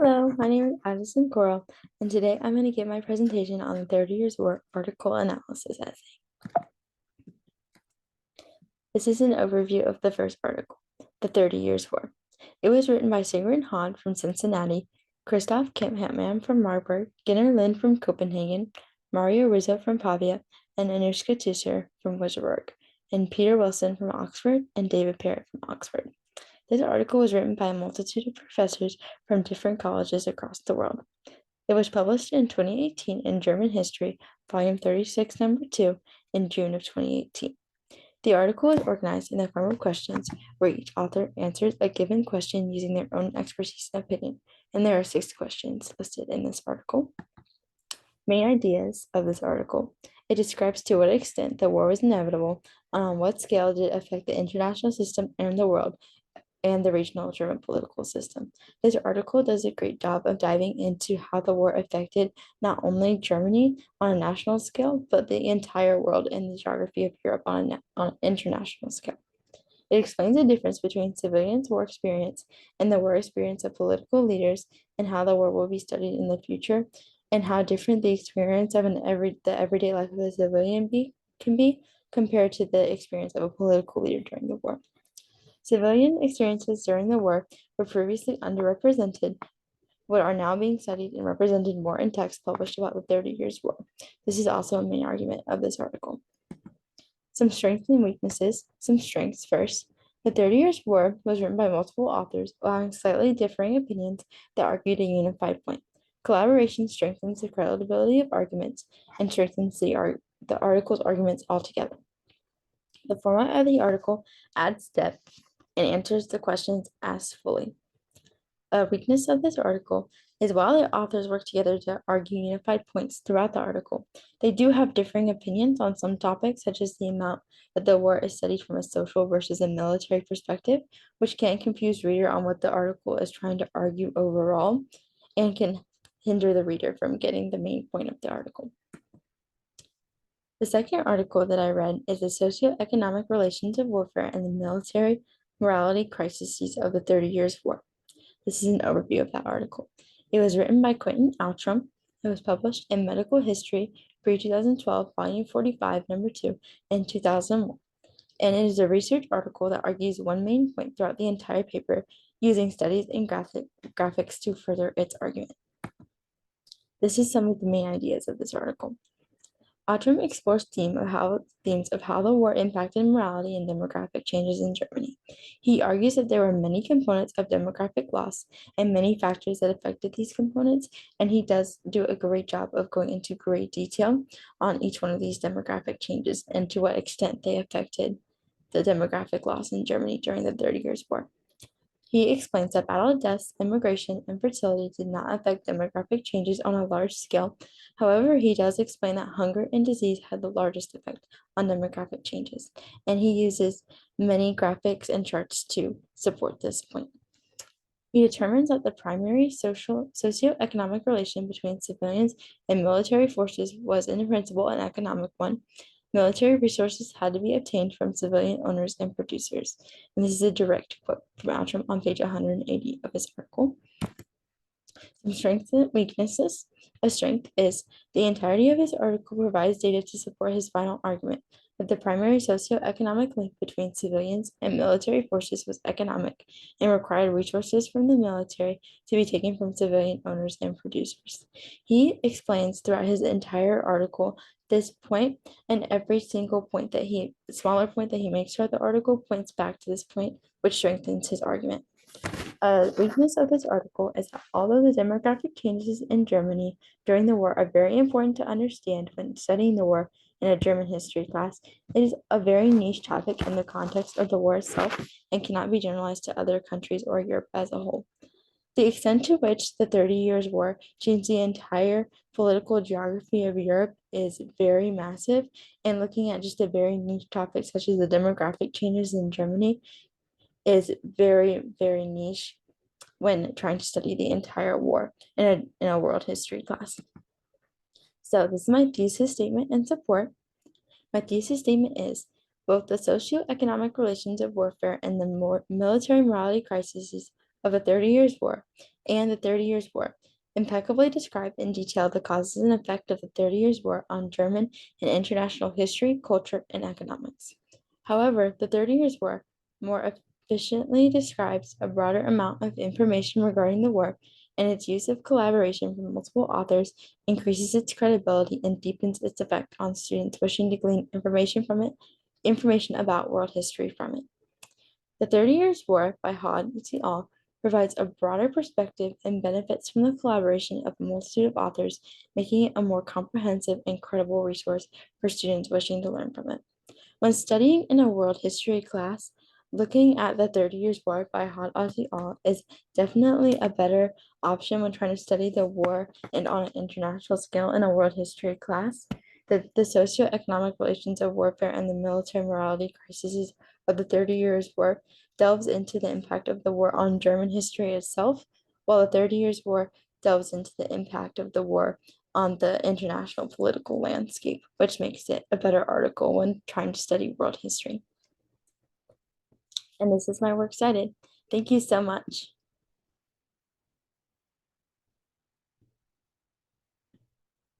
Hello, my name is Addison Coral, and today I'm going to give my presentation on the 30 Years' War article analysis essay. This is an overview of the first article, the 30 Years' War. It was written by Sigrun Hahn from Cincinnati, Christoph Kampmann from Marburg, Gunnar Lind from Copenhagen, Mario Rizzo from Pavia, and Anushka Tusser from Wittenberg, and Peter Wilson from Oxford, and David Parrott from Oxford. This article was written by a multitude of professors from different colleges across the world. It was published in 2018 in German History, Volume 36, Number 2, in June of 2018. The article is organized in the form of questions where each author answers a given question using their own expertise and opinion, and there are 6 questions listed in this article. Main ideas of this article. It describes to what extent the war was inevitable, and on what scale did it affect the international system and the world, and the regional German political system. This article does a great job of diving into how the war affected not only Germany on a national scale, but the entire world and the geography of Europe on an international scale. It explains the difference between civilians' war experience and the war experience of political leaders, and how the war will be studied in the future, and how different the experience of the everyday life of a civilian can be compared to the experience of a political leader during the war. Civilian experiences during the war were previously underrepresented, but are now being studied and represented more in texts published about the 30 Years' War. This is also a main argument of this article. Some strengths and weaknesses. Some strengths first. The 30 Years' War was written by multiple authors, allowing slightly differing opinions that argued a unified point. Collaboration strengthens the credibility of arguments and strengthens the article's arguments altogether. The format of the article adds depth and answers the questions asked fully. A weakness of this article is while the authors work together to argue unified points throughout the article, they do have differing opinions on some topics, such as the amount that the war is studied from a social versus a military perspective, which can confuse reader on what the article is trying to argue overall and can hinder the reader from getting the main point of the article. The second article that I read is the socioeconomic relations of warfare and the military morality crises of the 30 Years' War. This is an overview of that article. It was written by Quentin Outram. It was published in Medical History, pre-2012, Volume 45, Number 2, in 2001. And it is a research article that argues one main point throughout the entire paper, using studies and graphics to further its argument. This is some of the main ideas of this article. Outram explores themes of how the war impacted morality and demographic changes in Germany. He argues that there were many components of demographic loss and many factors that affected these components, and he does do a great job of going into great detail on each one of these demographic changes and to what extent they affected the demographic loss in Germany during the 30 Years' War. He explains that battle deaths, immigration, and fertility did not affect demographic changes on a large scale. However, he does explain that hunger and disease had the largest effect on demographic changes, and he uses many graphics and charts to support this point. He determines that the primary socioeconomic relation between civilians and military forces was in principle an economic one. Military resources had to be obtained from civilian owners and producers. And this is a direct quote from Outram on page 180 of his article. Some strengths and weaknesses. A strength is the entirety of his article provides data to support his final argument that the primary socioeconomic link between civilians and military forces was economic and required resources from the military to be taken from civilian owners and producers. He explains throughout his entire article this point, and every single smaller point that he makes throughout the article points back to this point, which strengthens his argument. A weakness of this article is that although the demographic changes in Germany during the war are very important to understand when studying the war in a German history class, it is a very niche topic in the context of the war itself and cannot be generalized to other countries or Europe as a whole. The extent to which the 30 Years' War changed the entire political geography of Europe is very massive, and looking at just a very niche topic such as the demographic changes in Germany is very, very niche when trying to study the entire war in a world history class. So this is my thesis statement and support. My thesis statement is both the socioeconomic relations of warfare and the military morality crises of the 30 Years' War and the 30 Years' War impeccably describe in detail the causes and effect of the 30 Years' War on German and international history, culture, and economics. However, the 30 Years' War more efficiently describes a broader amount of information regarding the war, and its use of collaboration from multiple authors increases its credibility and deepens its effect on students wishing to glean information about world history from it. The 30 Years' War by Hod et al. Provides a broader perspective and benefits from the collaboration of a multitude of authors, making it a more comprehensive and credible resource for students wishing to learn from it. When studying in a world history class, looking at the 30 Years' War by Hod et al. Is definitely a better option when trying to study the war and on an international scale in a world history class. The socioeconomic relations of warfare and the military morality crises of the 30 Years' War delves into the impact of the war on German history itself, while the 30 Years' War delves into the impact of the war on the international political landscape, which makes it a better article when trying to study world history. And this is my works cited. Thank you so much.